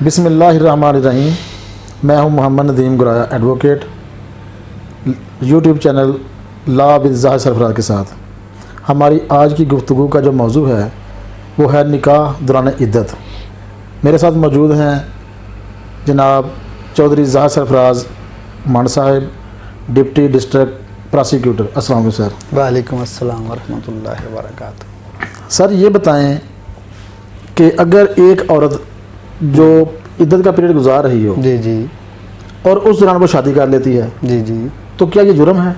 بسم اللہ الرحمن الرحیم. میں ہوں Muhammad Nadeem Graya advocate, YouTube channel law with Zahir Sarfaraz کے ساتھ. ہماری آج کی گفتگو کا جو موضوع ہے وہ ہے نکاح دوران عدت. میرے ساتھ موجود ہیں جناب چودھری ظاہر سرفراز مان صاحب, ڈپٹی ڈسٹرکٹ پراسیکیوٹر. السلام علیکم سر. وعلیکم السلام ورحمۃ اللہ وبرکاتہ. سر یہ بتائیں کہ اگر ایک عورت جو عدت کا پیریڈ گزار رہی ہو جی جی اور اس دوران وہ شادی کر لیتی ہے جی جی تو کیا یہ جرم ہے؟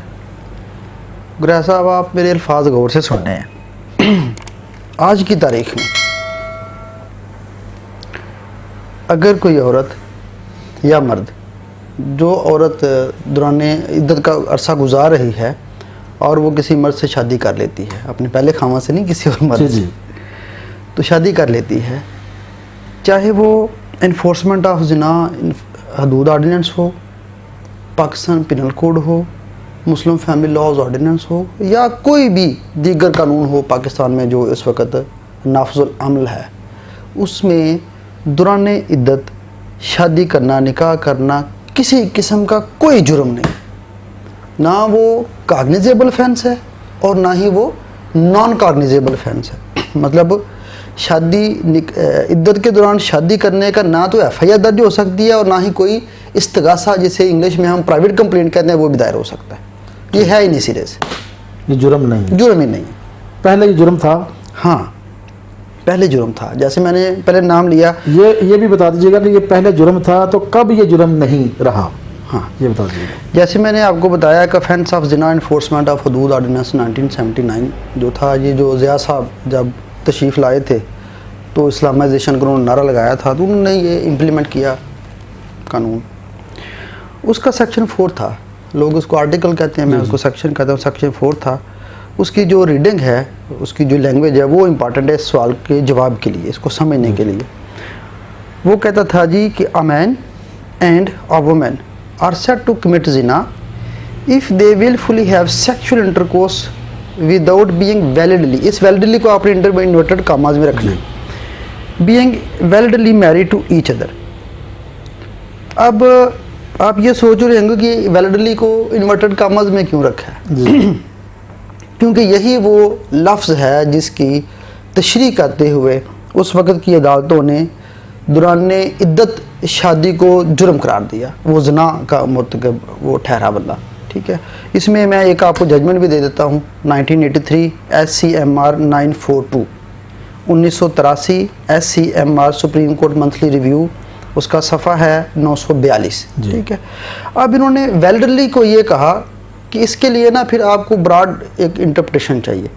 گرا صاحب آپ میرے الفاظ غور سے سننے ہیں. آج کی تاریخ میں اگر کوئی عورت یا مرد, جو عورت دوران عدت کا عرصہ گزار رہی ہے اور وہ کسی مرد سے شادی کر لیتی ہے, اپنے پہلے خاوند سے نہیں, کسی اور مرد سے, تو شادی کر لیتی ہے, چاہے وہ انفورسمنٹ آف زنا حدود آرڈیننس ہو, پاکستان پینل کوڈ ہو, مسلم فیملی لاز آرڈیننس ہو, یا کوئی بھی دیگر قانون ہو پاکستان میں جو اس وقت نافذ العمل ہے, اس میں دوران عدت شادی کرنا, نکاح کرنا کسی قسم کا کوئی جرم نہیں. نہ وہ کاگنیزیبل فینس ہے اور نہ ہی وہ نان کاگنیزیبل فینس ہے. مطلب شادی عدت کے دوران شادی کرنے کا نہ تو ایف آئی آر درج ہو سکتی ہے اور نہ ہی کوئی استغاثہ جسے انگلش میں ہم پرائیویٹ کمپلینٹ کہتے ہیں وہ بھی دائر ہو سکتا ہے. یہ ہے ہی نہیں سرے سے, یہ جرم نہیں, جرم ہی نہیں. پہلے یہ جرم تھا. ہاں پہلے جرم تھا, جیسے میں نے پہلے نام لیا. یہ بھی بتا دیجیے گا کہ یہ پہلے جرم تھا تو کب یہ جرم نہیں رہا؟ ہاں یہ بتا دیجیے گا. جیسے میں نے آپ کو بتایا کہ offense آف زنا انفورسمنٹ آف حدود آرڈیننس 1979 جو تھا, یہ جو ضیاء صاحب جب تشریف لائے تھے تو اسلامائزیشن کا انہوں نے نعرہ لگایا تھا, تو انہوں نے یہ امپلیمنٹ کیا قانون. اس کا سیکشن 4 تھا, لوگ اس کو آرٹیکل کہتے ہیں, میں اس کو سیکشن کہتا ہوں. سیکشن 4 تھا, اس کی جو ریڈنگ ہے, اس کی جو لینگویج ہے وہ امپارٹنٹ ہے اس سوال کے جواب کے لیے, اس کو سمجھنے کے لیے. وہ کہتا تھا جی کہ a man and a woman are said to commit zina if they willfully have sexual intercourse without being validly, us validly کو آپ نے انورٹڈ کاماز میں رکھنا ہے, being validly married to each other. اب آپ یہ سوچ رہے ہوں گے کہ validly کو انورٹڈ کاماز میں کیوں رکھا ہے؟ کیونکہ یہی وہ لفظ ہے جس کی تشریح کرتے ہوئے اس وقت کی عدالتوں نے دوران عدت شادی کو جرم قرار دیا, وہ زنا کا مرتکب وہ ٹھہرا بندہ. ٹھیک ہے, اس میں میں ایک آپ کو ججمنٹ بھی دے دیتا ہوں. 1983 SCMR 942 1983 SCMR supreme court monthly review, اس کا صفحہ ہے 942. ٹھیک ہے, اب انہوں نے ویلڈلی کو یہ کہا کہ اس کے لیے نا پھر آپ کو براڈ ایک انٹرپریٹیشن چاہیے.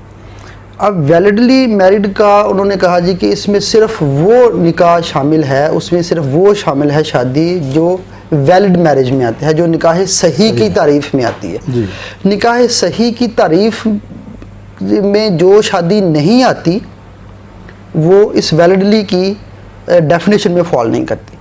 اب ویلڈلی میرڈ کا انہوں نے کہا جی کہ اس میں صرف وہ نکاح شامل ہے, اس میں صرف وہ شامل ہے شادی جو ویلڈ میرج میں آتی ہے, جو نکاح صحیح کی تعریف میں آتی ہے. نکاح صحیح کی تعریف میں جو شادی نہیں آتی وہ اس ویلڈلی کی ڈیفینیشن میں فال نہیں کرتی.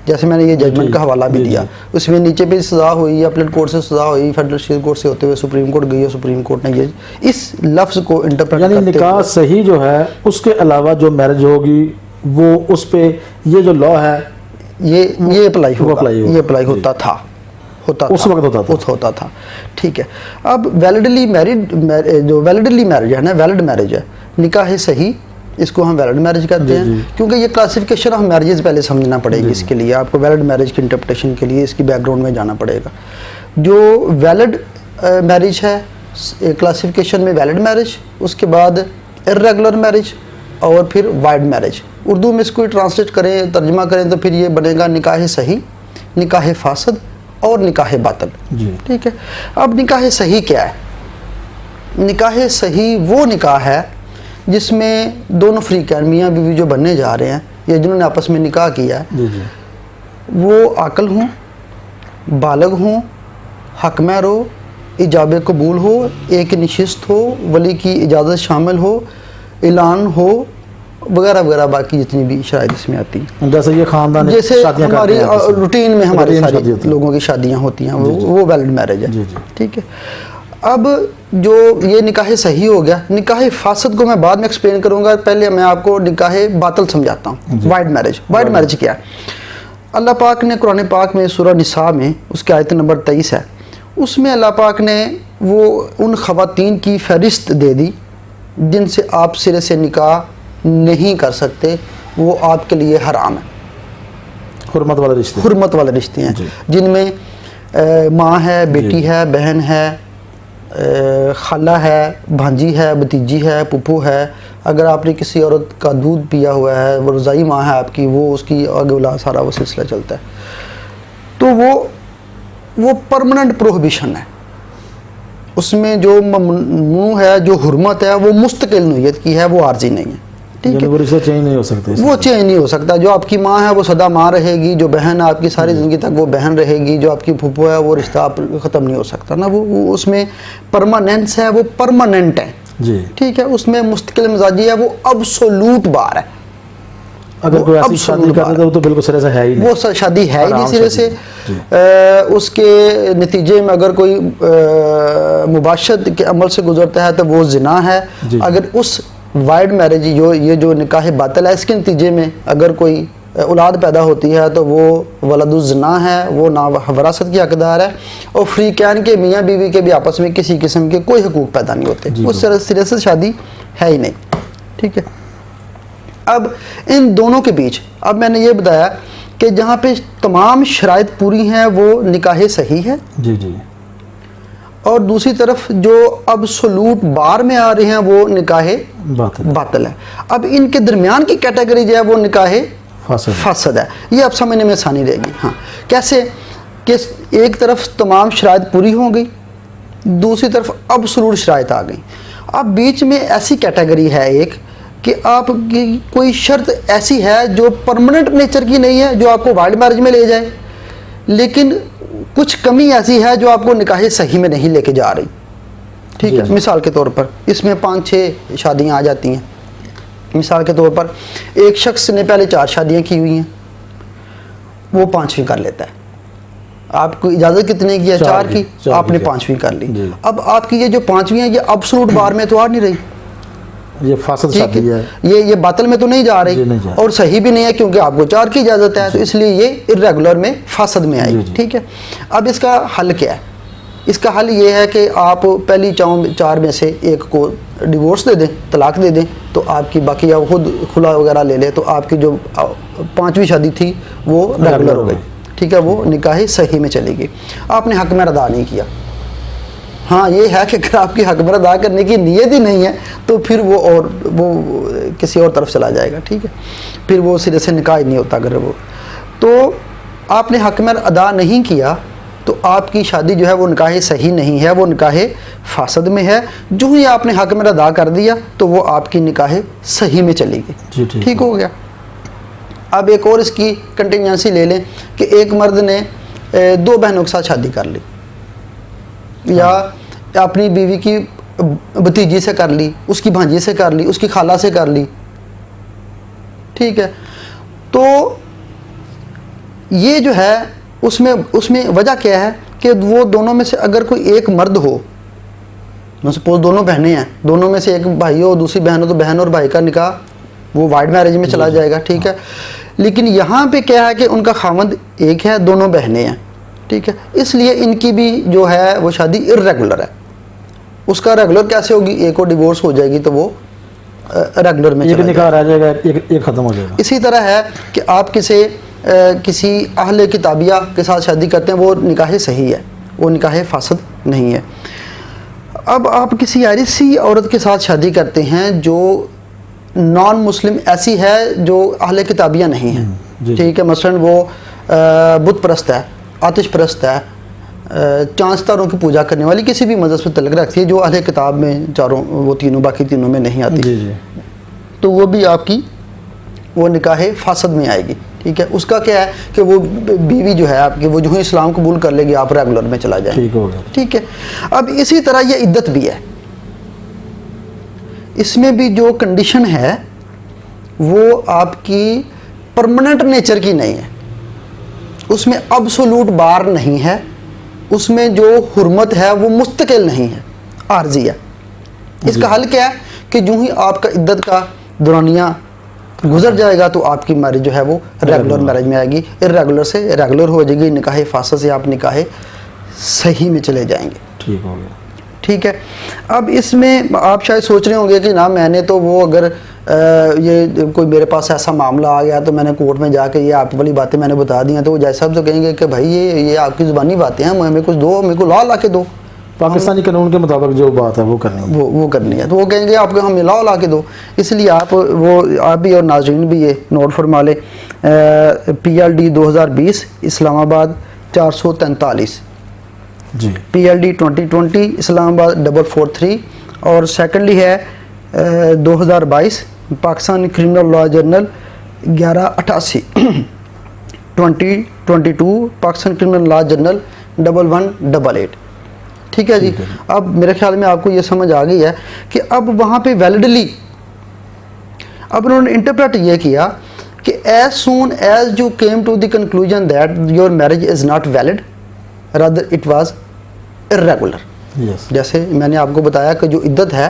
جیسے میں نے یہ ججمنٹ کا حوالہ بھی دیا, اس میں نیچے پہ سزا ہوئی, اپلیٹ کورٹ سے سزا ہوئی, فیڈرل کورٹ سے ہوتے ہوئے سپریم کورٹ گئی, اور سپریم کورٹ نے یہ اس لفظ کو انٹرپریٹ کرتے یعنی نکاح صحیح جو ہے اس کے علاوہ جو میرج ہوگی وہ اس پہ یہ جو لا ہے یہ اپلائی ہوگا, یہ اپلائی ہوتا تھا, اس وقت ہوتا تھا. ٹھیک ہے, اب ویلڈلی میرڈ, جو ویلڈلی میرج ہے نا, ویلڈ میرج ہے, نکاح صحیح, اس کو ہم ویلڈ میرج کہتے ہیں. کیونکہ یہ کلاسیفیکیشن آف میرجز پہلے سمجھنا پڑے گی. اس کے لیے آپ کو ویلڈ میرج کی انٹرپریٹیشن کے لیے اس کی بیک گراؤنڈ میں جانا پڑے گا. جو ویلڈ میرج ہے کلاسیفیکیشن میں ویلڈ میرج, اس کے بعد ارریگولر میرج, اور پھر وائڈ میرج. اردو میں اس کو ٹرانسلیٹ کریں, ترجمہ کریں تو پھر یہ بنے گا نکاح صحیح, نکاح فاسد اور نکاح باطل. ٹھیک ہے, اب نکاح صحیح کیا ہے؟ نکاح صحیح وہ نکاح ہے جس میں دونوں فریقین, میاں بیوی جو بننے جا رہے ہیں یا جنہوں نے آپس میں نکاح کیا ہے, وہ عاقل ہوں, بالغ ہوں, حق مہر ہو, ایجاب قبول ہو, ایک نشست ہو, ولی کی اجازت شامل ہو, اعلان ہو, وغیرہ وغیرہ, باقی جتنی بھی شرائط اس میں آتی ہیں. جیسے یہ خاندان, جیسے ہماری روٹین میں ہماری ساری لوگوں کی شادیاں ہوتی ہیں, وہ ویلڈ میرج ہے. ٹھیک ہے, اب جو یہ نکاح صحیح ہو گیا, نکاح فاسد کو میں بعد میں ایکسپلین کروں گا, پہلے میں آپ کو نکاح باطل سمجھاتا ہوں. وائڈ میرج, وائڈ میرج کیا ہے؟ اللہ پاک نے قرآن پاک میں سورہ نساء میں اس کی آیت نمبر 23 ہے، اس میں اللہ پاک نے وہ ان خواتین کی فہرست دے دی جن سے آپ سرے سے نکاح نہیں کر سکتے، وہ آپ کے لیے حرام ہے، حرمت والے رشتے، حرمت والے رشتے ہیں، جی۔ جن میں ماں ہے، بیٹی ہے، بہن ہے، خالہ ہے، بھانجی ہے، بھتیجی ہے، پھپھو ہے۔ اگر آپ نے کسی عورت کا دودھ پیا ہوا ہے، وہ رضائی ماں ہے آپ کی، وہ اس کی آگے اولاد سارا وہ سلسلہ چلتا ہے، تو وہ پرماننٹ پروہیبیشن ہے۔ اس میں جو ممنوع ہے، جو حرمت ہے، وہ مستقل نوعیت کی ہے، وہ عارضی نہیں ہے، ٹھیک ہے، وہ رشتہ چینج نہیں ہو سکتے، وہ چینج نہیں ہو سکتا۔ جو آپ کی ماں ہے وہ سدا ماں رہے گی، جو بہن ہے آپ کی ساری زندگی تک وہ بہن رہے گی، جو آپ کی پھپھو ہے وہ رشتہ آپ ختم نہیں ہو سکتا نا، وہ اس میں پرماننس ہے، وہ پرماننٹ ہے، جی۔ ٹھیک ہے۔ اس میں مستقل مزاجی ہے، وہ ابسولوٹ بار ہے۔ اگر کوئی ایسی شادی کرتا ہے تو بالکل سرے سے ہے ہی نہیں، وہ شادی ہے ہی نہیں سرے سے۔ جی۔ اس کے نتیجے میں اگر کوئی مباشرت کے عمل سے گزرتا ہے تو وہ زنا ہے۔ جی۔ اگر اس وائڈ میرج یہ جو نکاح باطل ہے، اس کے نتیجے میں اگر کوئی اولاد پیدا ہوتی ہے تو وہ ولد الزنا ہے، وہ نا وراثت کی حقدار ہے، اور فریقین کے میاں بیوی کے بھی آپس میں کسی قسم کے کوئی حقوق پیدا نہیں ہوتے، جی، اس سرے سے شادی ہے ہی نہیں، ٹھیک ہے۔ اب ان دونوں کے بیچ اب میں نے یہ بتایا کہ جہاں پہ تمام شرائط پوری ہیں وہ نکاح صحیح ہے، جی جی، اور دوسری طرف جو ابسولوٹ بار میں آ رہے ہیں وہ نکاح باطل ہے۔ اب ان کے درمیان کی کیٹیگری جو ہے وہ نکاح فاسد ہے۔ یہ اب سمجھنے میں آسانی رہے گی۔ ہاں، کیسے کہ ایک طرف تمام شرائط پوری ہو گئی، دوسری طرف ابسولوٹ شرائط آ گئی، اب بیچ میں ایسی کیٹیگری ہے ایک کہ آپ کی کوئی شرط ایسی ہے جو پرماننٹ نیچر کی نہیں ہے، جو آپ کو وائلڈ میرج میں لے جائے، لیکن کچھ کمی ایسی ہے جو آپ کو نکاح صحیح میں نہیں لے کے جا رہی، ٹھیک ہے۔ مثال کے طور پر اس میں 5-6 شادیاں آ جاتی ہیں۔ مثال کے طور پر ایک شخص نے پہلے 4 شادیاں کی ہوئی ہیں، وہ 5ویں کر لیتا ہے۔ آپ کو اجازت کتنے کی ہے؟ 4 کی، آپ نے 5ویں کر لی۔ اب آپ کی یہ جو 5ویں ہیں یہ ابسولوٹ بار میں تو آ نہیں رہی، یہ فاسد شادی ہے، یہ باطل میں تو نہیں جا رہی، اور صحیح بھی نہیں ہے کیونکہ آپ کو 4 کی اجازت ہے، تو اس لیے یہ ارریگولر میں فاسد میں آئی، ٹھیک ہے۔ اب اس کا حل کیا ہے؟ اس کا حل یہ ہے کہ آپ پہلی 4 میں سے ایک کو ڈیورس دے دیں، طلاق دے دیں، تو آپ کی باقی آپ خود خلا وغیرہ لے لیں، تو آپ کی جو 5ویں شادی تھی وہ ریگولر ہو گئی، ٹھیک ہے، وہ نکاح صحیح میں چلے گی۔ آپ نے حق میں ادا نہیں کیا۔ ہاں یہ ہے کہ اگر آپ کی حق میں ادا کرنے کی نیت ہی نہیں ہے تو پھر وہ کسی اور طرف چلا جائے گا، ٹھیک ہے، پھر وہ سرے سے نکاح ہی نہیں ہوتا۔ اگر وہ تو آپ نے حق میں ادا نہیں کیا تو آپ کی شادی جو ہے وہ نکاح صحیح نہیں ہے، وہ نکاح فاسد میں ہے۔ جو ہی آپ نے حق میں ادا کر دیا تو وہ آپ کی نکاح صحیح میں چلے گی، ٹھیک ہو گیا۔ اب ایک اور اس کی کنٹینجنسی لے لیں کہ ایک مرد نے 2 بہنوں کے ساتھ شادی کر لی، یا اپنی بیوی کی بھتیجی سے کر لی، اس کی بھانجی سے کر لی، اس کی خالہ سے کر لی، ٹھیک ہے۔ تو یہ جو ہے اس میں وجہ کیا ہے کہ وہ دونوں میں سے اگر کوئی ایک مرد ہو، سپوز دونوں بہنیں ہیں، دونوں میں سے ایک بھائی ہو دوسری بہن ہو، تو بہن اور بھائی کا نکاح وہ وائڈ میرج میں چلا جائے گا، ٹھیک ہے۔ لیکن یہاں پہ کیا ہے کہ ان کا خامند ایک ہے، دونوں بہنیں ہیں، ٹھیک ہے، اس لیے ان کی بھی جو ہے وہ شادی ارریگولر ہے۔ اس کا ریگولر کیسے ہوگی؟ ایک اور ڈیورس ہو جائے گی تو وہ ریگولر میں چلا نکاح رہ جائے گا، ایک ختم ہو جائے گا۔ اسی طرح ہے کہ آپ کسی اہل کتابیہ کے ساتھ شادی کرتے ہیں، وہ نکاح صحیح ہے، وہ نکاح فاسد نہیں ہے۔ اب آپ کسی ایسی عورت کے ساتھ شادی کرتے ہیں جو نان مسلم ایسی ہے جو اہل کتابیہ نہیں ہے، ٹھیک ہے، مثلا وہ بت پرست ہے، آتش پرست ہے، چاند ستاروں کی پوجا کرنے والی، کسی بھی مذہب سے تعلق رکھتی ہے جو اہل کتاب میں وہ تینوں باقی تینوں میں نہیں آتی، تو وہ بھی آپ کی وہ نکاح فاسد میں آئے گی، ٹھیک ہے۔ اس کا کیا ہے کہ وہ بیوی جو ہے آپ کی وہ جو ہی اسلام قبول کر لے گی، آپ ریگولر میں چلا جائیں، ٹھیک ہے۔ اب اسی طرح یہ عدت بھی ہے، اس میں بھی جو کنڈیشن ہے وہ آپ کی پرماننٹ نیچر کی نہیں ہے، اس میں ابسولوٹ بار نہیں ہے، اس میں جو حرمت ہے وہ مستقل نہیں ہے، عارضی ہے۔ اس کا حل کیا ہے کہ جو ہی آپ کا عدت کا دورانیہ گزر جائے گا تو آپ کی میرج جو ہے وہ ریگولر میرج میں آئے گی، ارریگولر سے ریگولر ہو جائے گی، نکاح فاسد سے آپ نکاح صحیح میں چلے جائیں گے. ٹھیک ہو گیا. ٹھیک ہے. اب اس میں آپ شاید سوچ رہے ہوں گے کہ نا میں نے تو وہ اگر یہ کوئی میرے پاس ایسا معاملہ آ گیا تو میں نے کورٹ میں جا کے یہ آپ والی باتیں میں نے بتا دی ہیں تو وہ جج صاحب تو کہیں گے کہ بھائی یہ آپ کی زبانی باتیں ہیں، میرے کچھ دو، میرے کو لا کے دو، پاکستانی قانون کے مطابق جو بات ہے وہ کرنی ہے، وہ کرنی ہے. تو وہ کہیں گے آپ کو ہمیں لا کے دو. اس لیے آپ بھی اور ناظرین بھی یہ نوٹ فرما لیں. PLD 2020 اسلام آباد 443، جی. PLD 2020 اسلام آباد 443، اور سیکنڈلی ہے 2022 Pakistan criminal law journal 1188 2022 Pakistan criminal law journal 1188. ٹھیک ہے جی. اب میرے خیال میں آپ کو یہ سمجھ آ گئی ہے کہ اب وہاں پہ ویلڈلی اب انہوں نے انٹرپریٹ یہ کیا کہ as soon as you came to the conclusion that your marriage is not valid rather it was irregular. جیسے میں نے آپ کو بتایا کہ جو عدت ہے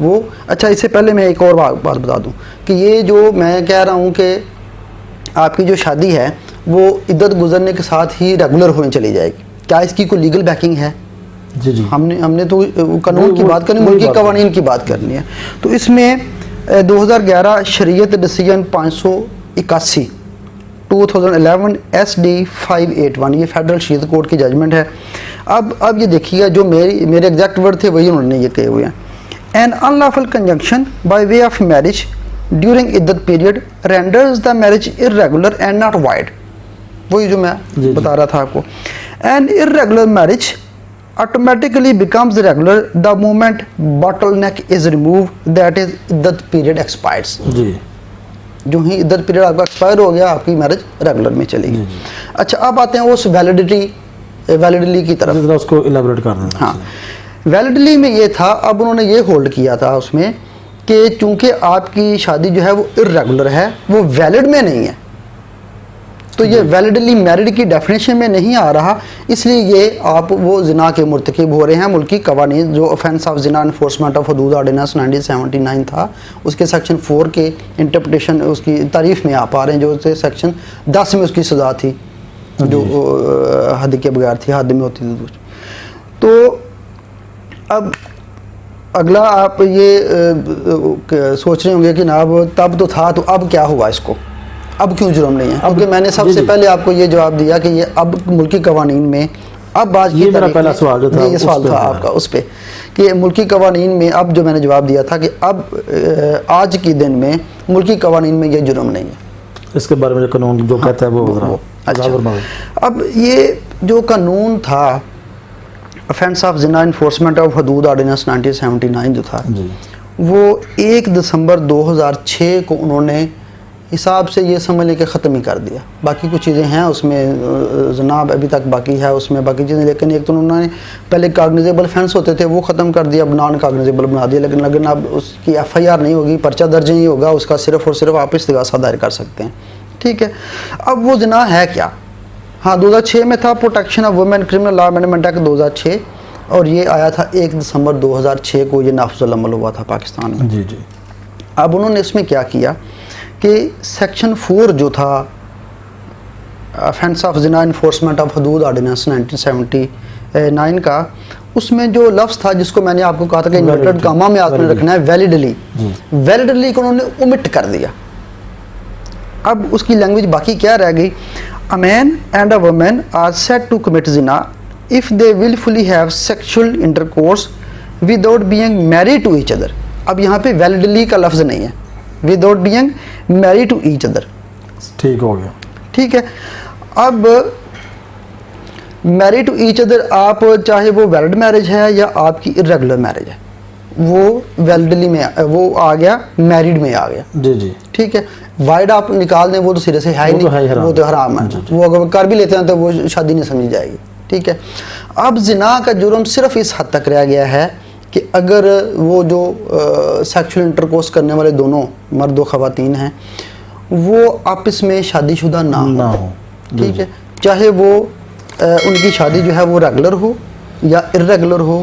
وہ، اچھا اس سے پہلے میں ایک اور بات بتا دوں کہ یہ جو میں کہہ رہا ہوں کہ آپ کی جو شادی ہے وہ عدت گزرنے کے ساتھ ہی ریگولر ہونے چلی جائے گی، کیا اس کی کوئی لیگل بیکنگ ہے؟ جی جی. ہم نے تو قانون کی بات کرنی، ملکی قوانین کی بات کرنی ہے. تو اس میں 2011 شریعت ڈیسیجن 581 2011 SD 581 یہ فیڈرل شریعت کورٹ کی ججمنٹ ہے. اب یہ دیکھیے جو میرے ایگزیکٹ ورڈ تھے وہی انہوں نے یہ کہے ہوئے ہیں. An unlawful conjunction by way of marriage during iddat period renders the marriage irregular and not void. وہی جو میں بتا رہا تھا آپ کو. An irregular marriage automatically becomes regular the moment bottleneck is removed, that is iddat period expires. جی. جو ہی عدت پیریڈ آپ کا ایکسپائر ہو گیا آپ کی میرج ریگولر میں چلے گی. اچھا اب آتے ہیں اس ویلڈلی کی طرف. اس کو الیبوریٹ کر دیں. ہاں ویلڈلی میں یہ تھا، اب انہوں نے یہ ہولڈ کیا تھا اس میں کہ چونکہ آپ کی شادی جو ہے وہ irregular ہے، وہ ویلڈ میں نہیں ہے، تو یہ ویلڈلی میرڈ کی ڈیفینیشن میں نہیں آ رہا، اس لیے یہ آپ وہ زنا کے مرتکب ہو رہے ہیں. ملکی قوانین جو offense of zina enforcement of حدود آرڈیننس 1979 تھا اس کے سیکشن 4 کے انٹرپریٹیشن اس کی تعریف میں آپ آ رہے ہیں، جو سیکشن 10 میں اس کی سزا تھی جو حد کے بغیر تھی، حد میں ہوتی تھی. تو اب اگلا آپ یہ سوچ رہے ہوں گے کہ نا اب تب تو تھا تو اب کیا ہوا اس کو، اب کیوں جرم نہیں ہے؟ کیونکہ میں نے سب سے پہلے آپ کو یہ جواب دیا کہ یہ اب ملکی قوانین میں اب آج کی میرا پہلا سوال جو تھا یہ سوال تھا آپ کا اس پہ کہ ملکی قوانین میں اب جو میں نے جواب دیا تھا کہ اب آج کی دن میں ملکی قوانین میں یہ جرم نہیں ہے. اس کے بارے میں قانون جو کہتا ہے وہ اچھا اب یہ جو قانون تھا offense of zina enforcement of حدود آرڈیننس 1979 جو تھا وہ 1 دسمبر 2006 کو انہوں نے حساب سے یہ سمجھ لے کے ختم ہی کر دیا. باقی کچھ چیزیں ہیں اس میں، جناب ابھی تک باقی ہے اس میں باقی چیزیں، لیکن ایک تو انہوں نے پہلے کاگنیزیبل فینس ہوتے تھے وہ ختم کر دیا، اب نان کاگنیزیبل بنا دیا. لیکن اب اس کی FIR نہیں ہوگی، پرچہ درج نہیں ہوگا اس کا، صرف اور صرف آپ استغاثہ دائر کر سکتے ہیں. ٹھیک ہے. اب وہ زنا ہے کیا؟ ہاں 2006 میں تھا protection of women criminal law amendment act 2006، اور یہ آیا تھا 1 دسمبر 2006 کو، یہ نافذ العمل ہوا تھا پاکستان میں. جی جی. اب انہوں نے اس میں کیا کیا کہ سیکشن 4 جو تھا offense of zina enforcement of حدود آرڈیننس 1979 کا، اس میں جو لفظ تھا جس کو میں نے آپ کو کہا تھا کہ انورٹڈ کاما میں آپ نے رکھنا ہے، ویلڈلی کو انہوں نے omit کر دیا. اب اس کی لینگویج باقی کیا رہ گئی؟ A man and a woman are said to commit zina if they willfully have sexual intercourse without being married to each other. اب یہاں پہ ویلڈلی کا لفظ نہیں ہے، without being married to each other. ٹھیک ہو گیا. ٹھیک ہے. اب married to each other آپ چاہے وہ ویلڈ میرج ہے یا آپ کی irregular میرج ہے، وہ ویلڈلی میں وہ آ گیا، میریڈ میں آ گیا. جی جی. ٹھیک ہے. وائڈ آپ نکال دیں وہ تو سرے سے ہے ہی نہیں، وہ تو حرام ہے. وہ اگر کر بھی لیتے ہیں تو وہ شادی نہیں سمجھی جائے گی. ٹھیک ہے. اب زنا کا جرم صرف اس حد تک رہ گیا ہے کہ اگر وہ جو سیکشل انٹرکورس کرنے والے دونوں مرد و خواتین ہیں وہ آپس میں شادی شدہ نہ ہو. ٹھیک ہے. چاہے وہ ان کی شادی جو ہے وہ ریگولر ہو یا irregular ہو،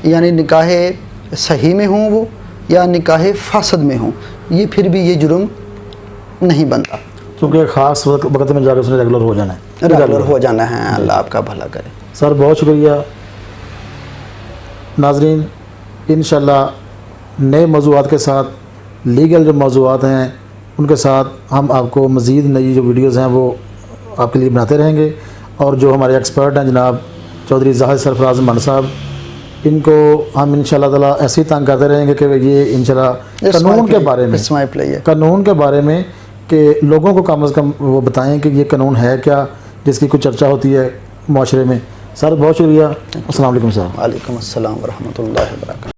یعنی نکاح صحیح میں ہوں وہ یا نکاح فاسد میں ہوں، یہ پھر بھی یہ جرم نہیں بنتا، کیونکہ خاص وقت میں جا کے اس نے ریگولر ہو جانا ہے. ریگولر ہو جانا ہے. اللہ آپ کا بھلا کرے. سر بہت شکریہ. ناظرین انشاءاللہ نئے موضوعات کے ساتھ، لیگل جو موضوعات ہیں ان کے ساتھ ہم آپ کو مزید نئی جو ویڈیوز ہیں وہ آپ کے لیے بناتے رہیں گے. اور جو ہمارے ایکسپرٹ ہیں جناب چودھری زاہد سرفراز مان صاحب، ان کو ہم انشاءاللہ تعالیٰ ایسے ہی تنگ کرتے رہیں گے کہ یہ انشاءاللہ قانون کے بارے میں، قانون کے بارے میں کہ لوگوں کو کم از کم وہ بتائیں کہ یہ قانون ہے کیا جس کی کوئی چرچا ہوتی ہے معاشرے میں. سر بہت شکریہ. السلام علیکم صاحب. وعلیکم السلام ورحمۃ اللہ وبرکاتہ.